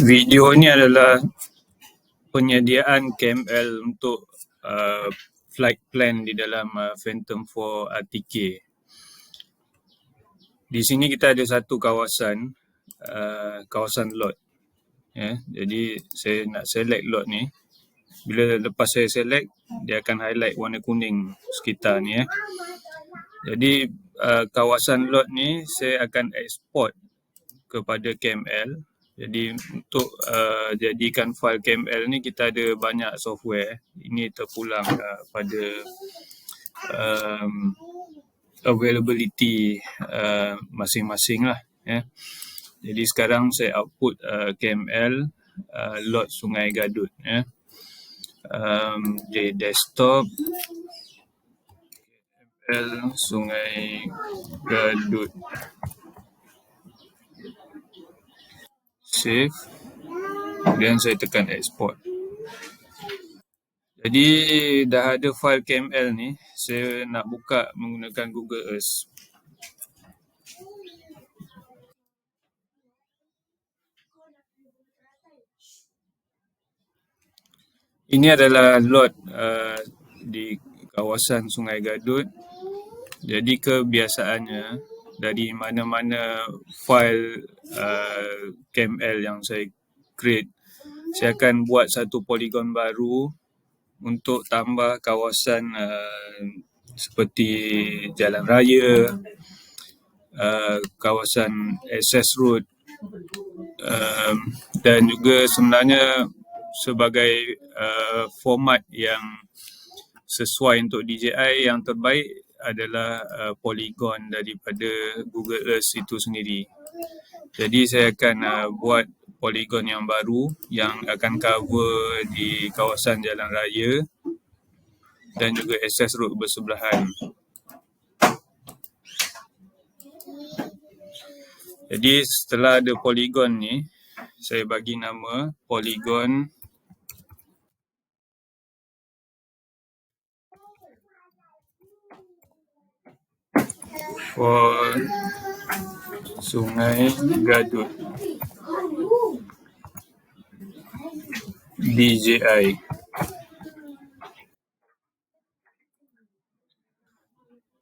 Video ni adalah penyediaan KML untuk flight plan di dalam Phantom 4 RTK. Di sini kita ada satu kawasan, kawasan lot. Ya, jadi saya nak select lot ni. Bila lepas saya select, dia akan highlight warna kuning sekitar ni. Jadi kawasan lot ni saya akan export kepada KML. Jadi untuk jadikan file KML ni kita ada banyak software. Ini terpulang pada availability masing-masing lah. Ya. Jadi sekarang saya output KML lot Sungai Gadut. Ya. Di desktop KML Sungai Gadut. Save. Kemudian saya tekan export. Jadi dah ada file KML ni, saya nak buka menggunakan Google Earth. Ini adalah lot di kawasan Sungai Gadut. Jadi kebiasaannya dari mana-mana file KML yang saya create, saya akan buat satu poligon baru untuk tambah kawasan seperti jalan raya, kawasan access road, dan juga sebenarnya sebagai format yang sesuai untuk DJI, yang terbaik adalah poligon daripada Google Earth itu sendiri. Jadi saya akan buat poligon yang baru yang akan cover di kawasan jalan raya dan juga access road bersebelahan. Jadi setelah ada poligon ni, saya bagi nama poligon for Sungai Gadut DJI.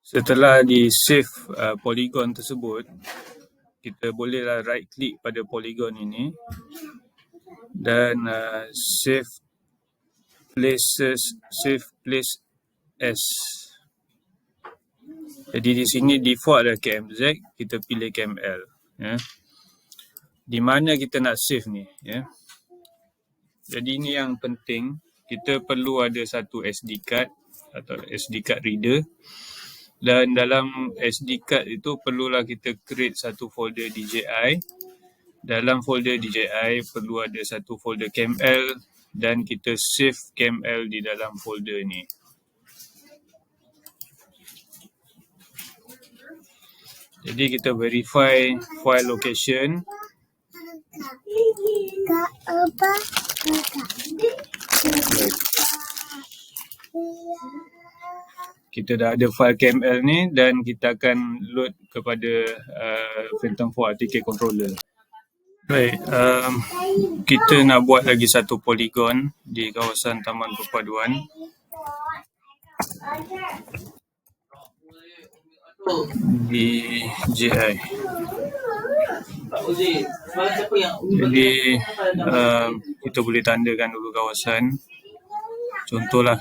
Setelah di save poligon tersebut, kita bolehlah right click pada poligon ini dan save place as. Jadi di sini default adalah KMZ, kita pilih KML. Ya. Di mana kita nak save ni? Ya. Jadi ini yang penting, kita perlu ada satu SD card atau SD card reader. Dan dalam SD card itu perlulah kita create satu folder DJI. Dalam folder DJI perlu ada satu folder KML dan kita save KML di dalam folder ni. Jadi kita verify file location. Kita dah ada file KML ni dan kita akan load kepada Phantom 4 RTK controller. Baik, kita nak buat lagi satu poligon di kawasan Taman Perpaduan. DJI. Jadi kita boleh tandakan dulu kawasan. Contohlah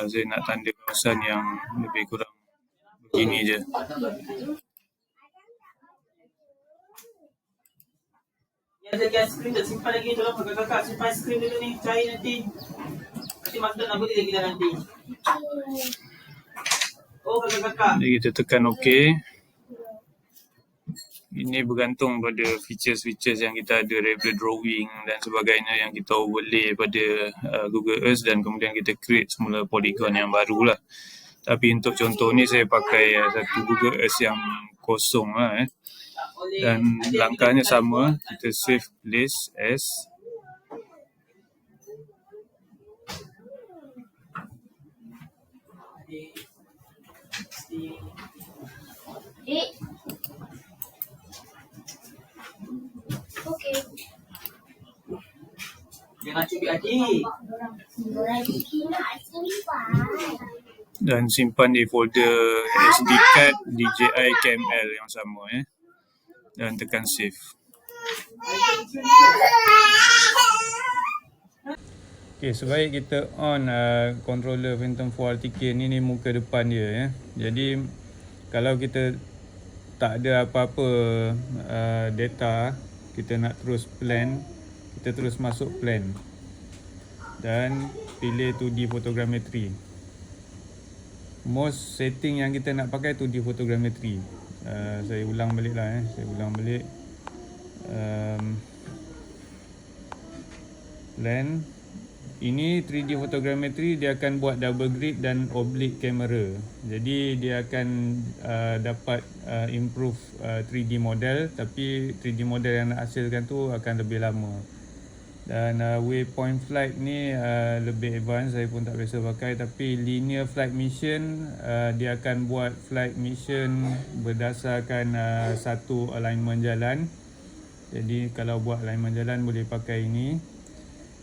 saya nak tanda kawasan yang lebih kurang begini je. Ada skrin tak simpan lagi, tolong kakak simpan skrin dulu ni, cair nanti. Nanti master nak beli lagi dah nanti. Oh kakak. Jadi kita tekan OK. Ini bergantung pada features-features yang kita ada daripada drawing dan sebagainya yang kita overlay pada Google Earth dan kemudian kita create semula poligon yang baru lah. Tapi untuk contoh ni saya pakai satu Google Earth yang kosong lah. Dan langkahnya sama, kita save place as. Okay. Jangan cubit adik. Dan simpan di folder SD card DJI KML yang sama dan tekan save. Okay, sebaik kita on controller Phantom 4 RTK ni muka depan dia Jadi kalau kita tak ada apa-apa data, kita nak terus plan, kita terus masuk plan dan pilih 2D photogrammetry. Most setting yang kita nak pakai 2D photogrammetry. Saya ulang balik lah plan. Ini 3D photogrammetry, dia akan buat double grid dan oblique camera. Jadi dia akan dapat improve 3D model, tapi 3D model yang nak hasilkan tu akan lebih lama. Dan waypoint flight ni lebih advance, saya pun tak biasa pakai. Tapi linear flight mission, dia akan buat flight mission berdasarkan satu alignment jalan. Jadi kalau buat alignment jalan boleh pakai ini.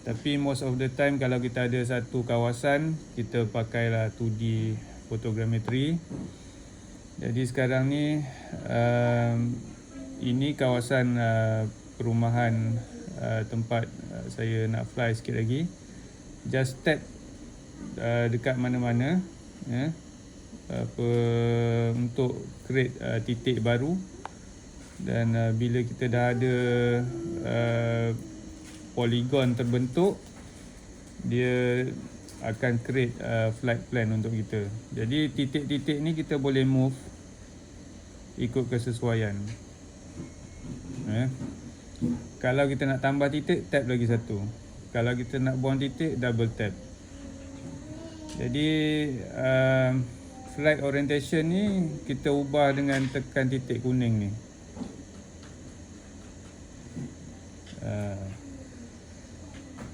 Tapi most of the time kalau kita ada satu kawasan, kita pakailah 2D photogrammetry. Jadi sekarang ni ini kawasan perumahan tempat saya nak fly sikit lagi. Just tap dekat mana-mana untuk create titik baru. Dan bila kita dah ada polygon terbentuk, dia akan create flight plan untuk kita. Jadi titik-titik ni kita boleh move ikut kesesuaian. Kalau kita nak tambah titik, tap lagi satu. Kalau kita nak buang titik, double tap. Jadi flight orientation ni kita ubah dengan tekan titik kuning ni.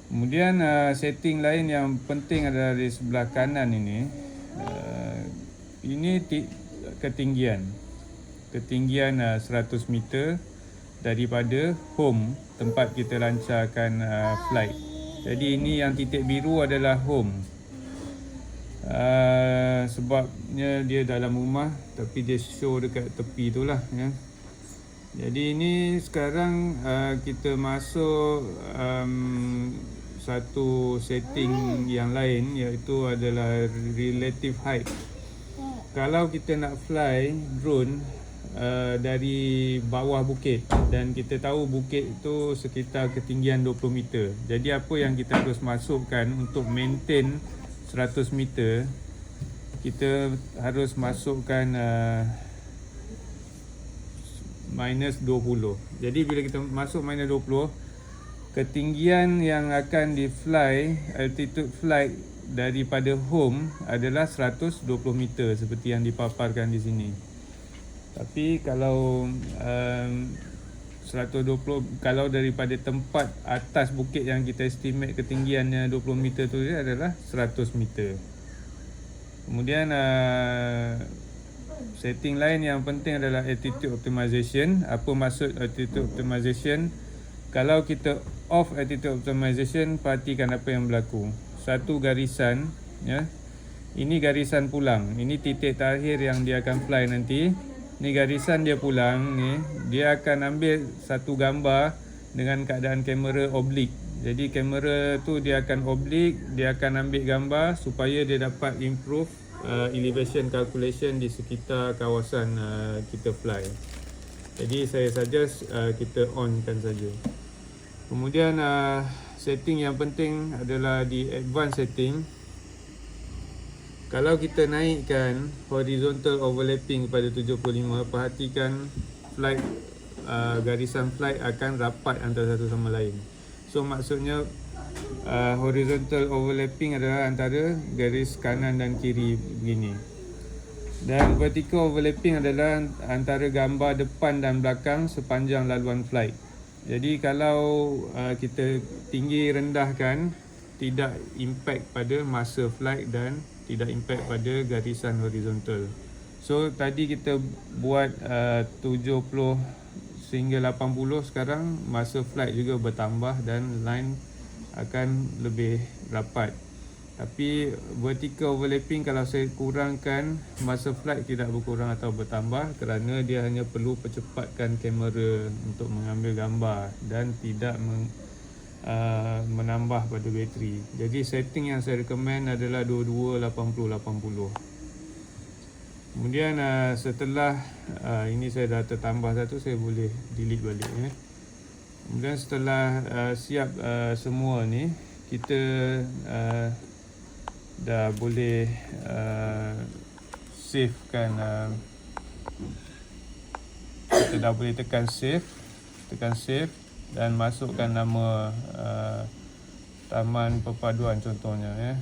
Kemudian setting lain yang penting adalah di sebelah kanan ini. Ini ketinggian 100 meter daripada home tempat kita lancarkan flight. Jadi ini yang titik biru adalah home. Sebabnya dia dalam rumah, tapi dia show dekat tepi tu lah Jadi ini sekarang kita masuk satu setting yang lain, iaitu adalah relative height. Kalau kita nak fly drone dari bawah bukit, dan kita tahu bukit itu sekitar ketinggian 20 meter. Jadi apa yang kita harus masukkan untuk maintain 100 meter, kita harus masukkan minus 20. Jadi bila kita masuk minus 20, ketinggian yang akan di fly, altitude flight daripada home adalah 120 meter seperti yang dipaparkan di sini. Tapi kalau 120, kalau daripada tempat atas bukit yang kita estimate ketinggiannya 20 meter tu adalah 100 meter. Kemudian setting lain yang penting adalah altitude optimization. Apa maksud altitude optimization? Kalau kita off altitude optimization, perhatikan apa yang berlaku. Satu garisan, ini garisan pulang. Ini titik terakhir yang dia akan fly nanti. Ni garisan dia pulang ni, dia akan ambil satu gambar dengan keadaan kamera oblique. Jadi kamera tu dia akan oblique, dia akan ambil gambar supaya dia dapat improve elevation calculation di sekitar kawasan kita fly. Jadi saya suggest kita on kan saja. Kemudian setting yang penting adalah di advanced setting. Kalau kita naikkan horizontal overlapping kepada 75, perhatikan flight garisan flight akan rapat antara satu sama lain. So maksudnya horizontal overlapping adalah antara garis kanan dan kiri begini. Dan vertical overlapping adalah antara gambar depan dan belakang sepanjang laluan flight. Jadi kalau kita tinggi rendahkan, tidak impact pada masa flight dan tidak impact pada garisan horizontal. So tadi kita buat 70 sehingga 80, sekarang masa flight juga bertambah dan line akan lebih rapat. Tapi vertical overlapping kalau saya kurangkan, masa flight tidak berkurang atau bertambah kerana dia hanya perlu percepatkan kamera untuk mengambil gambar dan tidak menambah pada bateri. Jadi setting yang saya recommend adalah 22 80 80. Kemudian setelah ini saya dah tertambah satu, saya boleh delete balik ya. Kemudian setelah siap semua ni, kita dah boleh savekan, kita dah boleh tekan save dan masukkan nama Taman Perpaduan contohnya ya.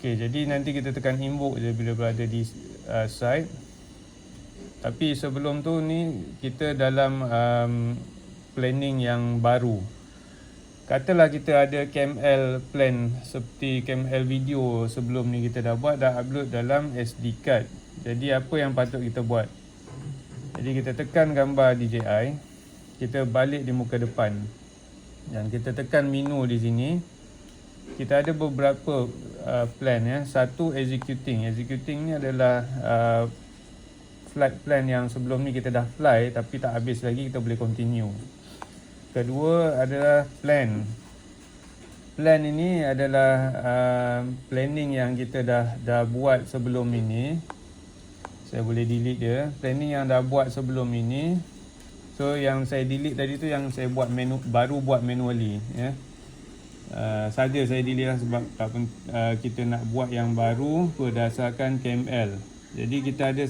Okey, jadi nanti kita tekan invoke je bila berada di site. Tapi sebelum tu ni kita dalam planning yang baru. Katalah kita ada CamL plan seperti CamL video sebelum ni kita dah buat, dah upload dalam SD card. Jadi apa yang patut kita buat? Jadi kita tekan gambar DJI, kita balik di muka depan dan kita tekan menu di sini. Kita ada beberapa plan ya. Satu executing ni adalah flight plan yang sebelum ni kita dah fly tapi tak habis lagi, kita boleh continue. Kedua adalah plan ini adalah planning yang kita dah buat sebelum ini. Saya boleh delete dia. Planning yang dah buat sebelum ini. So yang saya delete tadi tu yang saya buat baru buat manually ya. Saja saya delete lah sebab kita nak buat yang baru berdasarkan CamL. Jadi kita ada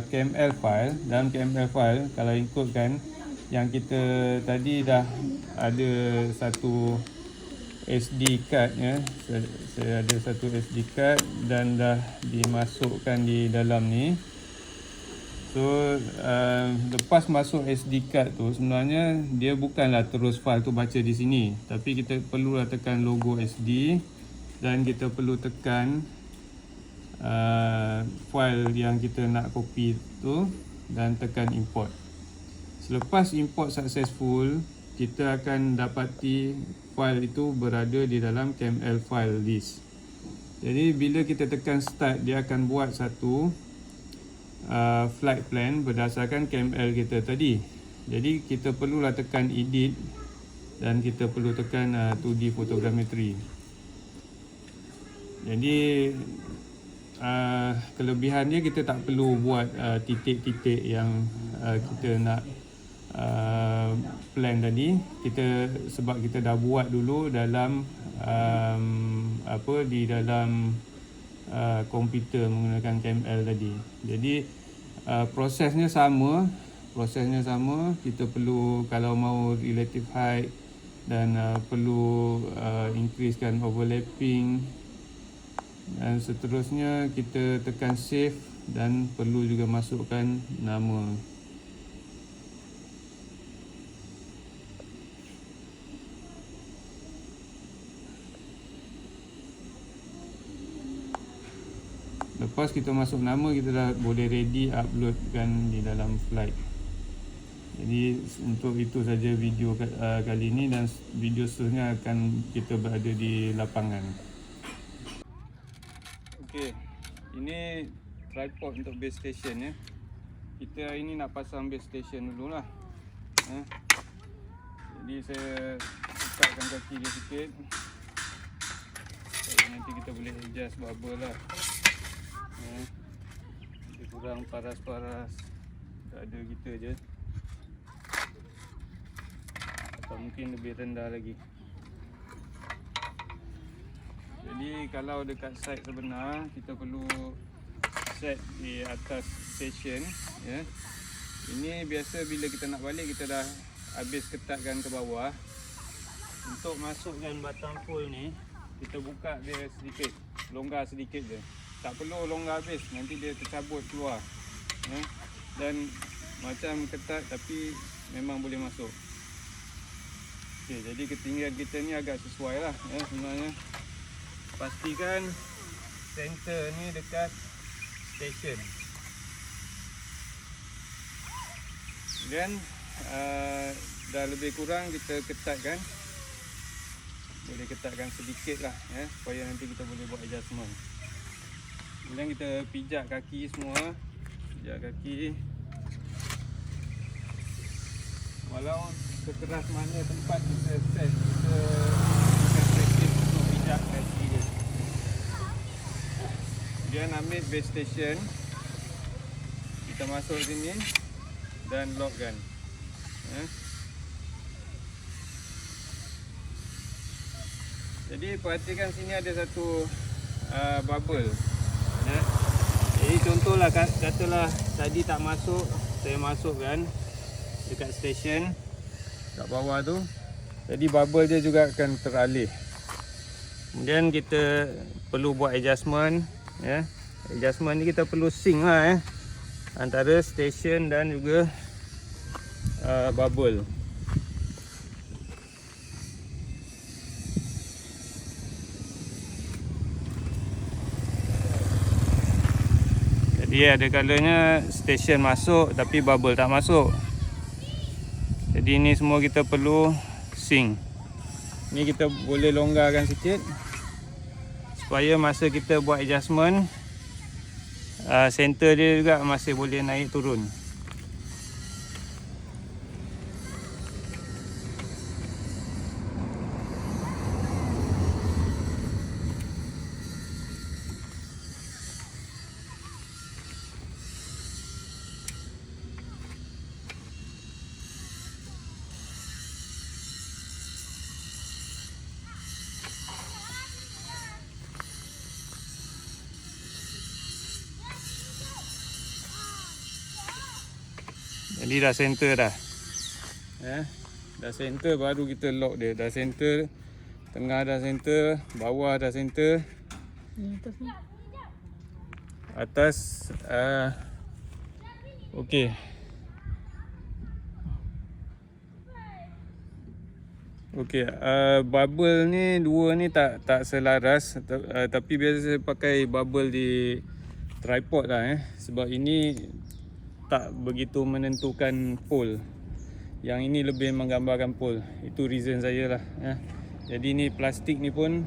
CamL file. Dalam CamL file kalau ikutkan yang kita tadi dah ada satu SD card ya. Saya ada satu SD card dan dah dimasukkan di dalam ni. So lepas masuk SD card tu sebenarnya dia bukanlah terus file tu baca di sini, tapi kita perlulah tekan logo SD dan kita perlu tekan file yang kita nak copy tu dan tekan import. Selepas import successful, kita akan dapati file itu berada di dalam CamL file list. Jadi bila kita tekan start, dia akan buat satu flight plan berdasarkan CamL kita tadi. Jadi kita perlulah tekan edit dan kita perlu tekan 2D photogrammetry. Jadi kelebihan dia, kita tak perlu buat titik-titik yang kita nak plan tadi. Sebab kita dah buat dulu dalam di dalam komputer menggunakan CamL tadi. Jadi prosesnya sama. Kita perlu, kalau mau relative height dan perlu increasekan overlapping dan seterusnya, kita tekan save dan perlu juga masukkan nama. Lepas kita masuk nama, kita dah boleh ready uploadkan di dalam flight. Jadi untuk itu saja video kali ini, dan video seterusnya akan kita berada di lapangan. Okey, ini tripod untuk base station ya. Kita hari ni nak pasang base station dululah. Jadi saya lekatkan kaki dia sikit. Jadi nanti kita boleh adjust bubble lah. Dia kurang paras-paras, ada kita je, atau mungkin lebih rendah lagi. Jadi kalau dekat site sebenar, kita perlu set di atas station ya. Ini biasa bila kita nak balik, kita dah habis ketatkan ke bawah. Untuk masukkan batang full ni, kita buka dia sedikit, longgar sedikit je. Tak perlu longgar habis, nanti dia tercabut keluar ya. Dan macam ketat tapi memang boleh masuk. Okey, jadi ketinggian kita ni agak sesuai lah ya sebenarnya. Pastikan center ni dekat station. Kemudian dah lebih kurang kita ketatkan. Boleh ketatkan sedikit lah supaya nanti kita boleh buat adjustment. Kemudian kita pijak kaki semua. Pijak kaki. Walau sekeras mana tempat kita set, kita akan praktis untuk pijak kaki dia. Kemudian ambil base station. Kita masuk sini dan lockkan. Jadi perhatikan sini ada satu bubble. Jadi contohlah katalah tadi tak masuk, saya masukkan dekat stesen kat bawah tu. Jadi bubble dia juga akan teralih. Kemudian kita perlu buat adjustment. Adjustment ni kita perlu sync lah antara stesen dan juga bubble. Jadi ada kalanya stesen masuk tapi bubble tak masuk. Jadi ini semua kita perlu sync. Ni kita boleh longgarkan sikit supaya masa kita buat adjustment, center dia juga masih boleh naik turun. Jadi dah center dah. Dah center baru kita lock dia. Dah center, tengah dah center, bawah dah center. Atas okey. Okey, bubble ni dua ni tak selaras, tapi biasa saya pakai bubble di tripod lah sebab ini tak begitu menentukan pole. Yang ini lebih menggambarkan pole. Itu reason saya lah. Jadi ni plastik ni pun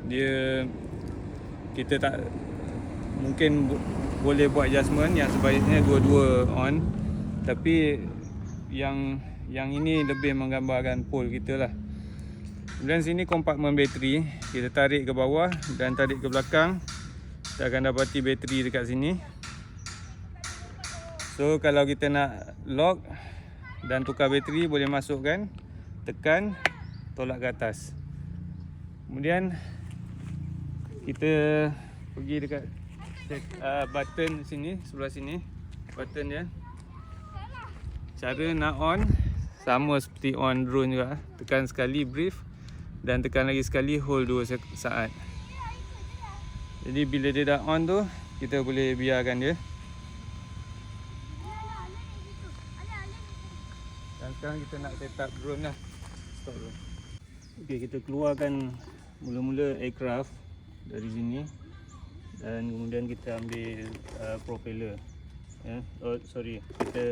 dia kita tak mungkin boleh buat adjustment. Yang sebaiknya dua-dua on. Tapi yang ini lebih menggambarkan pole kita lah. Kemudian sini kompartmen bateri. Kita tarik ke bawah dan tarik ke belakang. Kita akan dapati bateri dekat sini. So kalau kita nak lock dan tukar bateri, boleh masukkan, tekan, tolak ke atas. Kemudian kita pergi dekat button sini, sebelah sini, button dia. Cara nak on sama seperti on drone juga. Tekan sekali brief dan tekan lagi sekali hold 2 saat. Jadi bila dia dah on tu, kita boleh biarkan dia. Dan sekarang kita nak set up drone lah. Stop drone. Okey, kita keluarkan mula-mula aircraft dari sini. Dan kemudian kita ambil propeller. Kita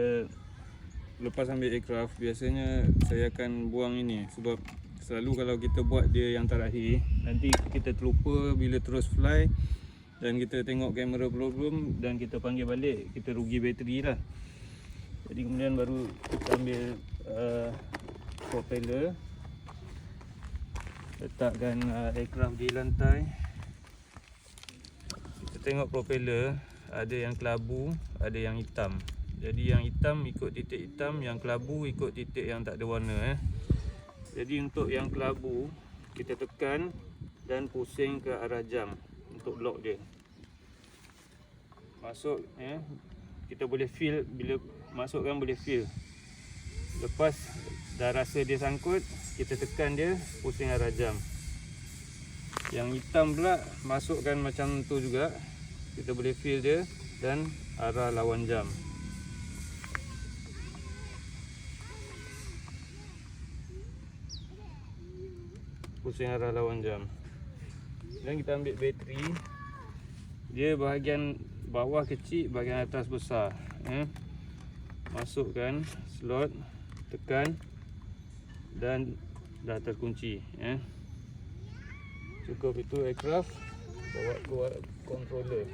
lepas ambil aircraft, biasanya saya akan buang ini. Sebab selalu kalau kita buat dia yang terakhir, nanti kita terlupa bila terus fly. Dan kita tengok kamera problem dan kita panggil balik, kita rugi bateri lah. Jadi kemudian baru kita ambil propeller, letakkan aircraft di lantai. Kita tengok propeller, ada yang kelabu, ada yang hitam. Jadi yang hitam ikut titik hitam, yang kelabu ikut titik yang tak ada warna. Jadi untuk yang kelabu, kita tekan dan pusing ke arah jam untuk lock dia. Masuk kita boleh feel, bila masukkan boleh feel. Lepas dah rasa dia sangkut, kita tekan dia, pusing arah jam. Yang hitam pula masukkan macam tu juga, kita boleh feel dia dan arah lawan jam. Pusing arah lawan jam. Dan kita ambil bateri. Dia bahagian bawah kecil, bahagian atas besar. masukkan slot, tekan dan dah terkunci ya. Cukup itu aircraft, bawa keluar controller.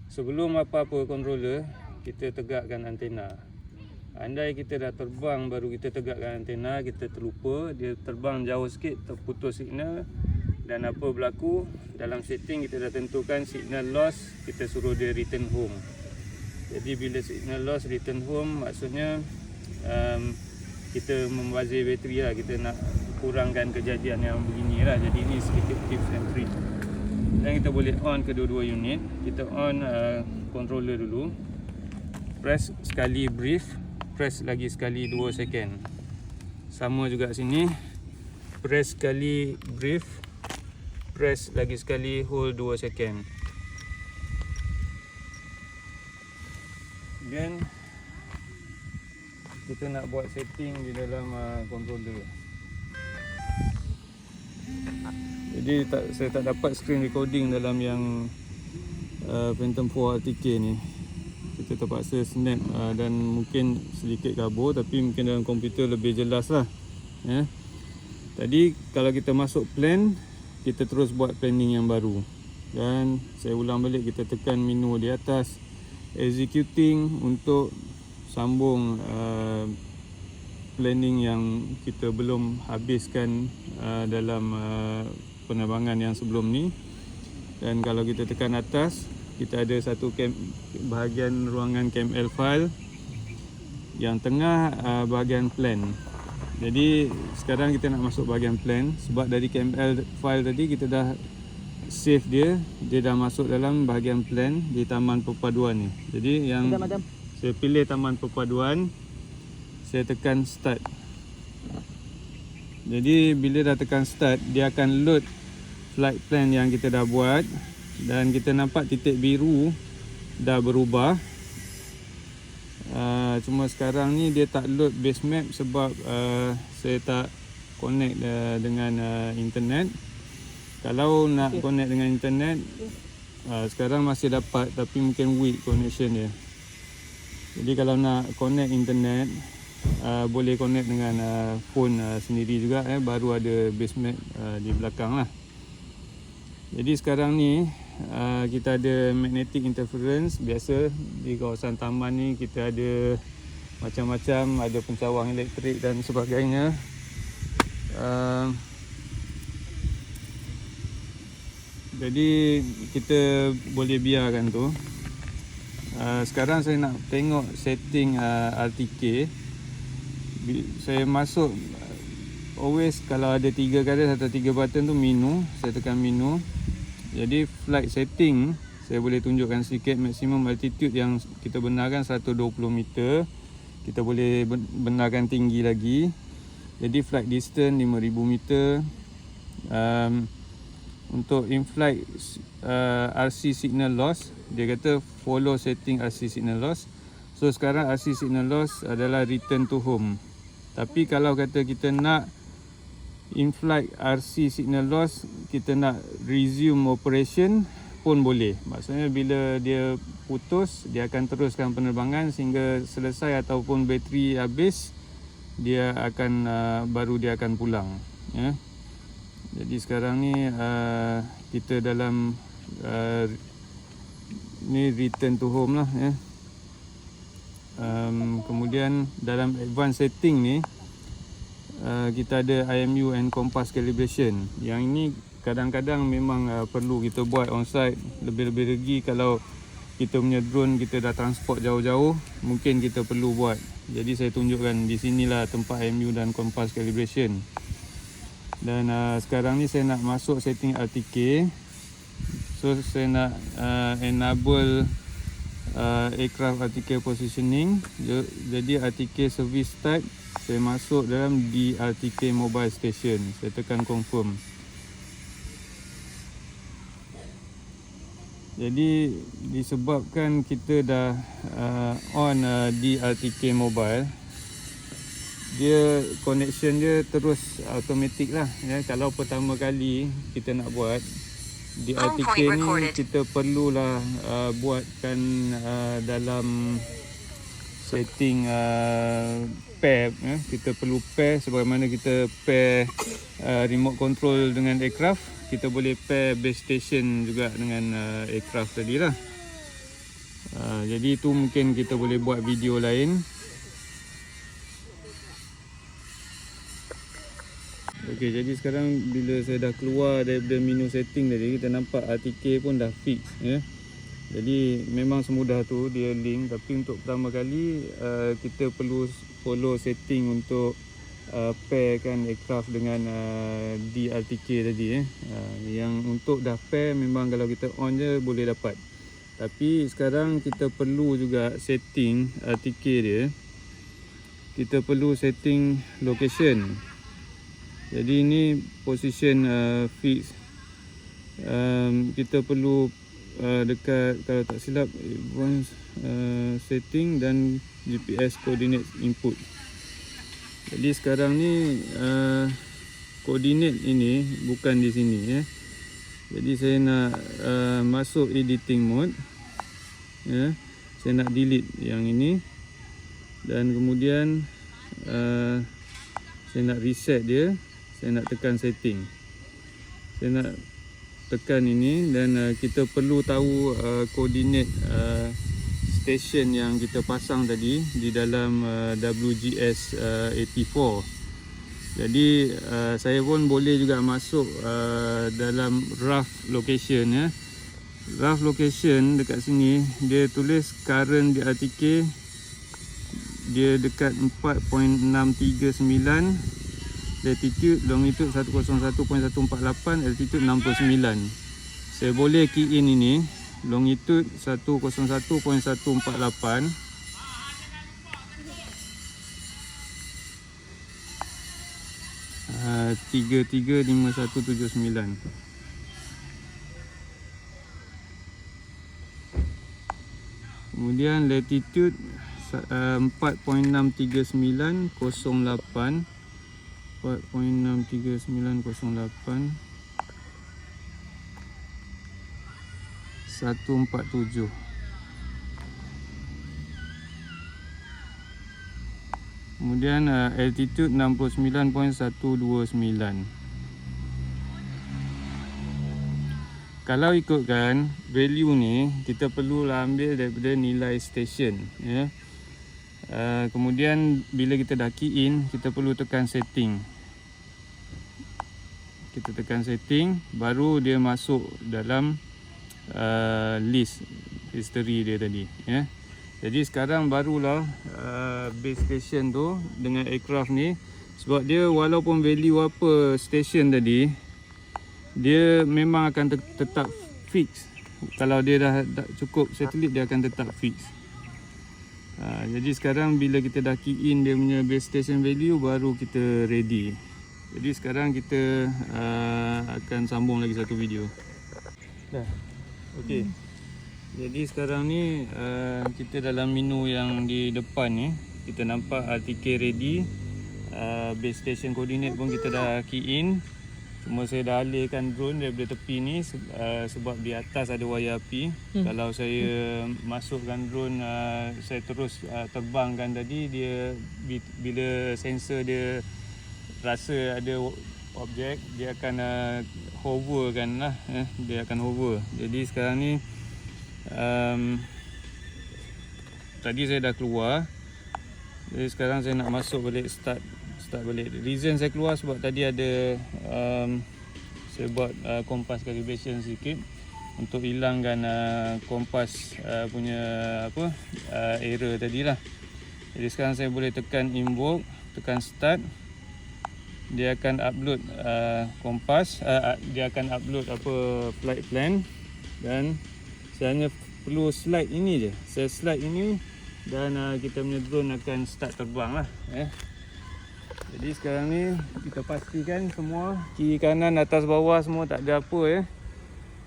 Sebelum apa-apa controller, kita tegakkan antena. Andai kita dah terbang baru kita tegakkan antena, kita terlupa, dia terbang jauh sikit, terputus signal, dan apa berlaku, dalam setting kita dah tentukan signal loss, kita suruh dia return home. Jadi bila signal loss return home, maksudnya kita membazir bateri lah, kita nak kurangkan kejadian yang begini lah. Jadi ini sedikit tips and trick. Dan kita boleh on kedua-dua unit. Kita on controller dulu, press sekali brief, press lagi sekali 2 second. Sama juga sini, press sekali brief, press lagi sekali hold 2 second. Then kita nak buat setting di dalam controller. Jadi saya tak dapat screen recording dalam yang Phantom 4 RTK ni. Kita terpaksa snap dan mungkin sedikit kabur, tapi mungkin dalam komputer lebih jelas lah ya. Tadi kalau kita masuk plan, kita terus buat planning yang baru. Dan saya ulang balik, kita tekan menu di atas executing untuk sambung planning yang kita belum habiskan dalam penerbangan yang sebelum ni. Dan kalau kita tekan atas, kita ada satu bahagian ruangan KML file, yang tengah bahagian plan. Jadi sekarang kita nak masuk bahagian plan, sebab dari KML file tadi kita dah save dia dah masuk dalam bahagian plan di taman perpaduan ni. Jadi yang saya pilih taman perpaduan, saya tekan start. Jadi bila dah tekan start, dia akan load flight plan yang kita dah buat. Dan kita nampak titik biru dah berubah. Cuma sekarang ni dia tak load base map sebab saya tak connect dengan internet. Kalau nak connect dengan internet, sekarang masih dapat, tapi mungkin weak connection dia. Jadi kalau nak connect internet, boleh connect dengan phone sendiri juga, baru ada base map di belakang lah. Jadi sekarang ni kita ada magnetic interference. Biasa di kawasan taman ni kita ada macam-macam, ada pencawang elektrik dan sebagainya. Jadi kita boleh biarkan tu. Sekarang saya nak tengok setting RTK. Saya masuk, always kalau ada 3 garis atau 3 button tu menu, saya tekan menu. Jadi flight setting saya boleh tunjukkan sikit. Maksimum altitude yang kita benarkan 120 meter. Kita boleh benarkan tinggi lagi. Jadi flight distance 5000 meter. Untuk in-flight RC signal loss, dia kata follow setting RC signal loss. So sekarang RC signal loss adalah return to home. Tapi kalau kata kita nak in-flight RC signal loss, kita nak resume operation pun boleh. Maksudnya bila dia putus, dia akan teruskan penerbangan sehingga selesai ataupun bateri habis, dia akan baru dia akan pulang ya. Jadi sekarang ni kita dalam ni return to home lah ya. Kemudian dalam advanced setting ni, kita ada IMU and compass calibration. Yang ini kadang-kadang memang perlu kita buat on-site. Lebih-lebih lagi kalau kita punya drone kita dah transport jauh-jauh, mungkin kita perlu buat. Jadi saya tunjukkan di sinilah tempat IMU dan compass calibration. Dan sekarang ni saya nak masuk setting RTK. So saya nak enable aircraft RTK positioning. Jadi RTK service type, saya masuk dalam DRTK mobile station. Saya tekan confirm. Jadi disebabkan kita dah on DRTK mobile, dia connection dia terus automatic lah ya. Kalau pertama kali kita nak buat DRTK ni, kita perlulah buatkan dalam setting pair. Kita perlu pair sebagaimana kita pair remote control dengan aircraft, kita boleh pair base station juga dengan aircraft tadi lah. Jadi itu mungkin kita boleh buat video lain. Okey, jadi sekarang bila saya dah keluar daripada menu setting tadi, kita nampak RTK pun dah fix ya. Jadi memang semudah tu dia link, tapi untuk pertama kali kita perlu follow setting untuk pairkan aircraft dengan DRTK tadi yang untuk dah pair memang kalau kita on je boleh dapat. Tapi sekarang kita perlu juga setting RTK dia. Kita perlu setting location. Jadi ini position fix. Kita perlu dekat, kalau tak silap, setting dan GPS coordinate input. Jadi sekarang ni coordinate ini bukan di sini ya. Jadi saya nak masuk editing mode ya. Saya nak delete yang ini dan kemudian saya nak reset dia. Saya nak tekan setting. Saya nak tekan ini dan kita perlu tahu koordinat station yang kita pasang tadi di dalam WGS 84. Jadi saya pun boleh juga masuk dalam rough location ya. Rough location dekat sini dia tulis current di RTK dia dekat 4.639, latitude longitude 101.148, altitude 69. Saya boleh key in ini longitude 101.148, uh, 335179. Kemudian latitude 4.63908, 4.63908 147. Kemudian altitude 69.129. Kalau ikutkan value ni, kita perlulah ambil daripada nilai station ya. Kemudian bila kita dah key in, kita perlu tekan setting. Kita tekan setting, baru dia masuk dalam list history dia tadi ya. Jadi sekarang barulah base station tu dengan aircraft ni, sebab dia walaupun value apa station tadi, dia memang akan tetap fix. Kalau dia dah cukup satelit, dia akan tetap fix. Jadi sekarang bila kita dah key in dia punya base station value, baru kita ready. Jadi sekarang kita akan sambung lagi satu video. Dah. Okey. Jadi sekarang ni kita dalam menu yang di depan ni, kita nampak RTK ready. Base station coordinate pun kita dah key in. Cuma saya dah alihkan drone daripada tepi ni sebab di atas ada wayar api. Kalau saya masukkan drone, saya terus terbangkan tadi, dia bila sensor dia rasa ada objek, dia akan hover kan lah, dia akan hover. Jadi sekarang ni tadi saya dah keluar, jadi sekarang saya nak masuk balik, start balik. Reason saya keluar sebab tadi ada saya buat kompas calibration sikit untuk hilangkan kompas punya error tadi lah. Jadi sekarang saya boleh tekan invoke, tekan start, dia akan upload kompas, dia akan upload flight plan, dan saya hanya perlu slide ini je. Saya slide ini dan kita punya drone akan start terbang lah. Jadi sekarang ni kita pastikan semua kiri kanan atas bawah semua tak ada apa ya.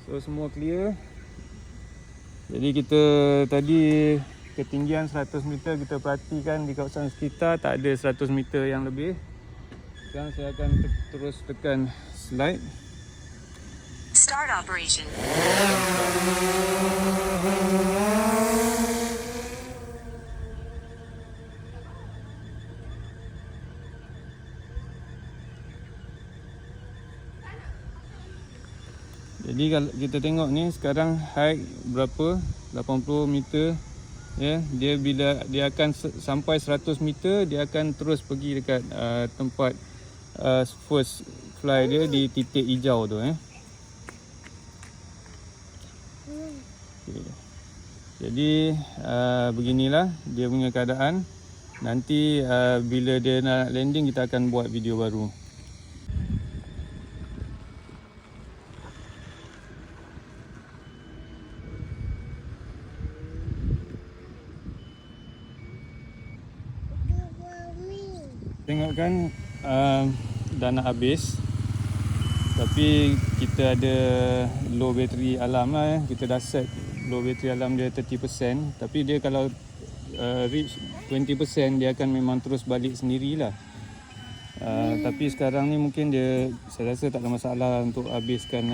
So semua clear. Jadi kita tadi ketinggian 100 meter, kita perhatikan di kawasan sekitar tak ada 100 meter yang lebih. Sekarang saya akan terus tekan slide. Start operation. Jadi kalau kita tengok ni sekarang height berapa? 80 meter. Ya, dia bila dia akan sampai 100 meter, dia akan terus pergi dekat tempat first fly dia di titik hijau tu Okay. Jadi beginilah dia punya keadaan. Nanti bila dia nak landing, kita akan buat video baru. Tengok kan dah nak habis, tapi kita ada low battery alarm lah Kita dah set low battery alarm dia 30%, tapi dia kalau reach 20% dia akan memang terus balik sendirilah. Tapi sekarang ni mungkin saya rasa tak ada masalah untuk habiskan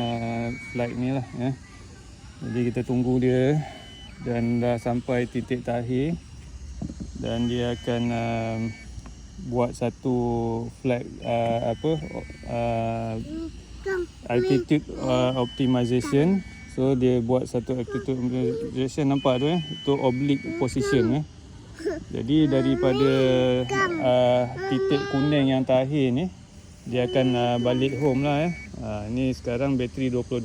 flight ni lah Jadi kita tunggu dia dan dah sampai titik terakhir, dan dia akan buat satu flight altitude optimization. So dia buat satu altitude optimization, nampak tu itu oblique position Jadi daripada titik kuning yang terakhir ni, dia akan balik home lah Ni sekarang bateri 22%.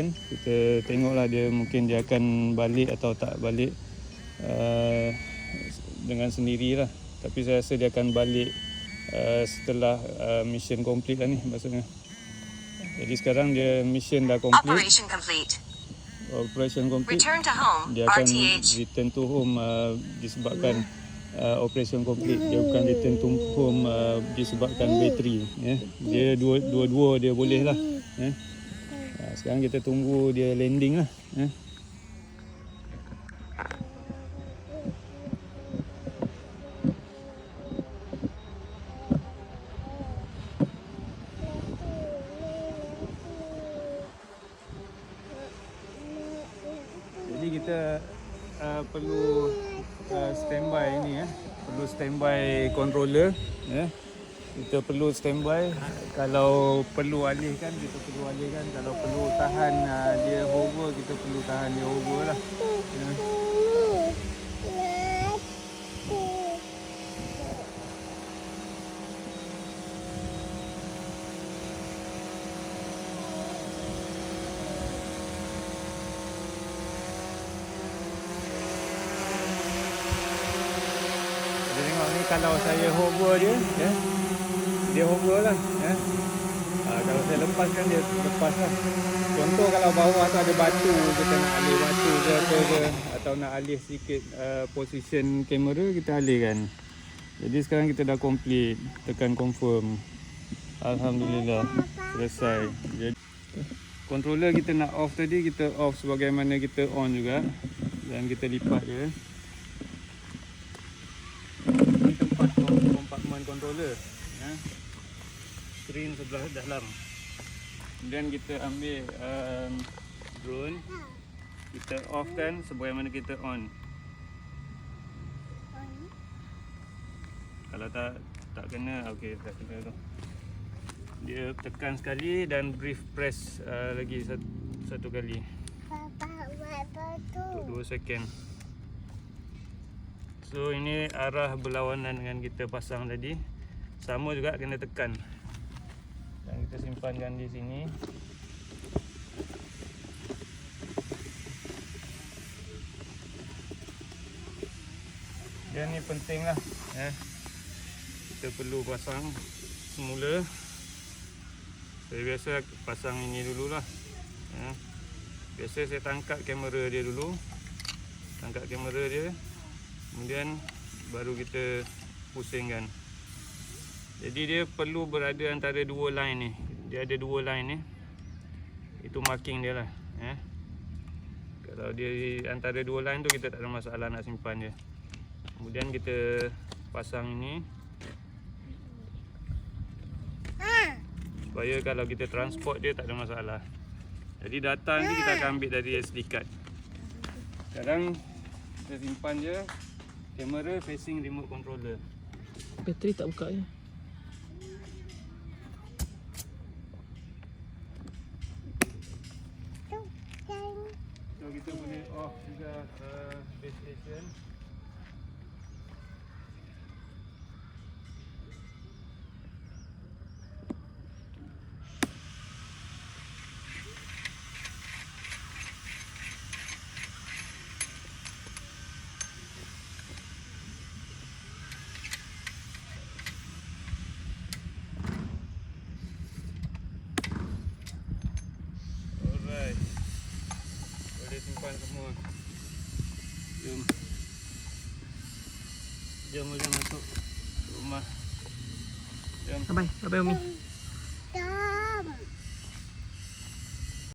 Kita tengoklah mungkin dia akan balik atau tak balik dengan sendirilah. Tapi saya rasa dia akan balik setelah mission complete lah ni maksudnya. Jadi sekarang dia mission dah complete. Operation complete. Return to home, Dia akan RTH. return to home disebabkan operation complete. Dia bukan return to home disebabkan bateri Dia dua-dua dia boleh lah Sekarang kita tunggu dia landing lah Jadi kita perlu standby ni perlu standby controller Kita perlu standby. Kalau perlu alihkan, kita perlu alihkan. Kalau perlu tahan dia hover, kita perlu tahan dia hover lah Kalau saya hover dia hover lah kalau saya lepaskan, dia lepas lah. Contoh kalau bawah tu ada batu, kita nak alih batu ke apa ke, atau nak alih sikit position kamera, kita alihkan. Jadi sekarang kita dah complete, tekan confirm. Alhamdulillah selesai. Jadi controller kita nak off tadi, kita off sebagaimana kita on juga, dan kita lipat dia. Kompartmen controller screen sebelah dalam. Kemudian kita ambil drone, kita off kan sebagaimana kita on. Kalau tak kena, okey, tak kena tu. Dia tekan sekali dan brief press lagi satu kali. Untuk 2 second. So ini arah berlawanan dengan kita pasang tadi. Sama juga kena tekan. Dan kita simpankan di sini. Dan ni penting lah kita perlu pasang semula. Saya biasa pasang ini dululah. Biasa saya tangkap kamera dia dulu. Tangkap kamera dia, kemudian baru kita pusingkan. Jadi dia perlu berada antara dua line ni. Dia ada dua line ni. Itu marking dia lah. Kalau dia antara dua line tu, kita tak ada masalah nak simpan dia. Kemudian kita pasang ini, supaya kalau kita transport dia tak ada masalah. Jadi data ni kita akan ambil dari SD card. Sekarang kita simpan je. Kamera facing remote controller. Bateri tak buka je. off juga base station. Alright. Boleh simpan semua. Jom. Jom masuk rumah. Jom. Bye bye Umi.